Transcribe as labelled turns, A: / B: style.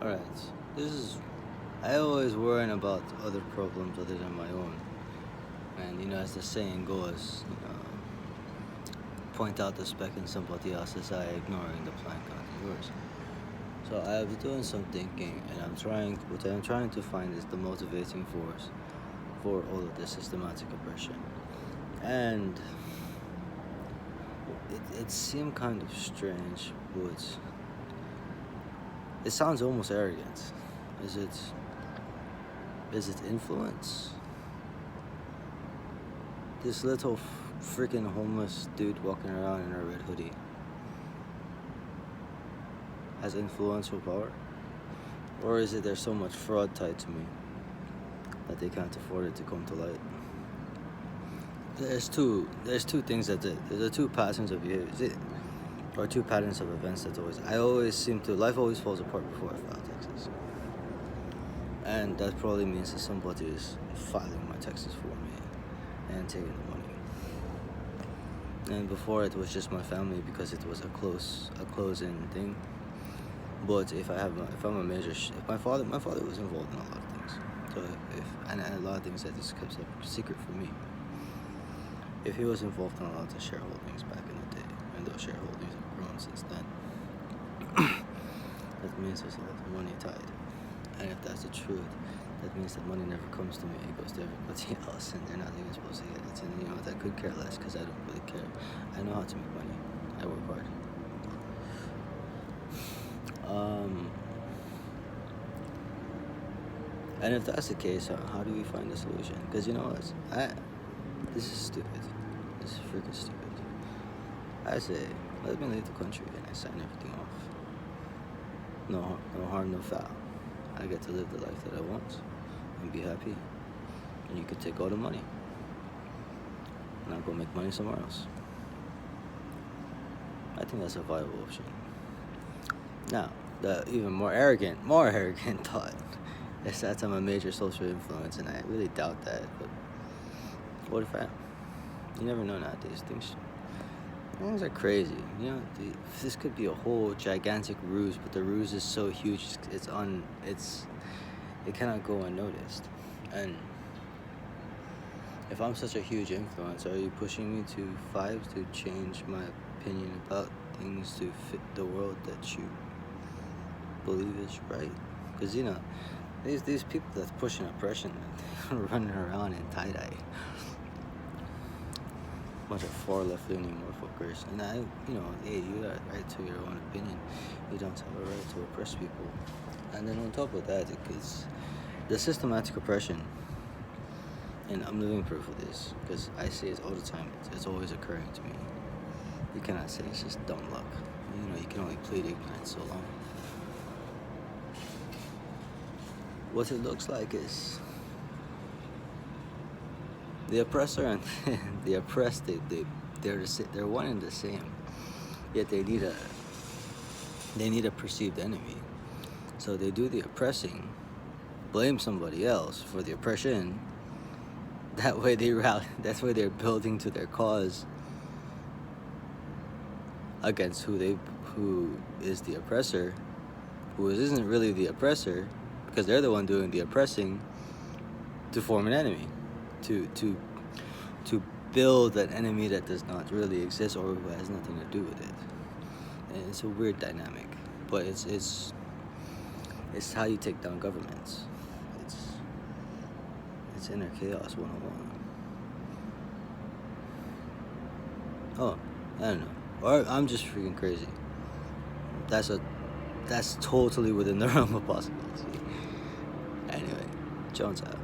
A: Alright, this is. I always worrying about other problems other than my own. And as the saying goes, point out the speck in somebody else's eye, ignoring the plank on yours. So I was doing some thinking, and what I'm trying to find is the motivating force for all of this systematic oppression. And it seemed kind of strange, but it sounds almost arrogant. Is it influence? This little freaking homeless dude walking around in a red hoodie has influential power? Or is it there's so much fraud tied to me that they can't afford it to come to light? There's two things there's the two patterns of behavior, or two patterns of events that life always falls apart before I file taxes. And that probably means that somebody is filing my taxes for me and taking the money. And before it was just my family because it was a close-in thing. But if I'm a major, my father was involved in a lot of things. So and a lot of things that is kept a secret from me. If he was involved in a lot of shareholdings back in the day, and those shareholdings have grown since then, that means there's a lot of money tied. And if that's the truth, that means that money never comes to me, it goes to everybody else, and they're not even supposed to get it. And I could care less because I don't really care. I know how to make money. I work hard. And if that's the case, how do we find a solution? Because this is stupid. This is freaking stupid. I say, let me leave the country and I sign everything off. No harm, no foul. I get to live the life that I want and be happy. And you could take all the money. And I'll go make money somewhere else. I think that's a viable option. Now, the even more arrogant thought is that I'm a major social influence, and I really doubt that. But what if I am? You never know nowadays. Things are crazy. This could be a whole gigantic ruse, but the ruse is so huge, it cannot go unnoticed. And if I'm such a huge influence, are you pushing me to change my opinion about things to fit the world that you believe is right? Because these people that's pushing oppression, running around in tie-dye, bunch of far left-leaning motherfuckers. And hey, you got a right to your own opinion. You don't have a right to oppress people. And then on top of that, it's the systematic oppression. And I'm living proof of this because I see it all the time. It's always occurring to me. You cannot say it's just dumb luck. You can only plead ignorance so long. What it looks like is the oppressor and the oppressed, they're one and the same. Yet they need a perceived enemy. So they do the oppressing, blame somebody else for the oppression. That way they rally. That's why they're building to their cause against who is the oppressor, who isn't really the oppressor, because they're the one doing the oppressing, to form an enemy. To build an enemy that does not really exist or who has nothing to do with it. And it's a weird dynamic, but it's how you take down governments. It's inner chaos 101. Oh, I don't know. Or I'm just freaking crazy. That's totally within the realm of possibility. Anyway, Jones out.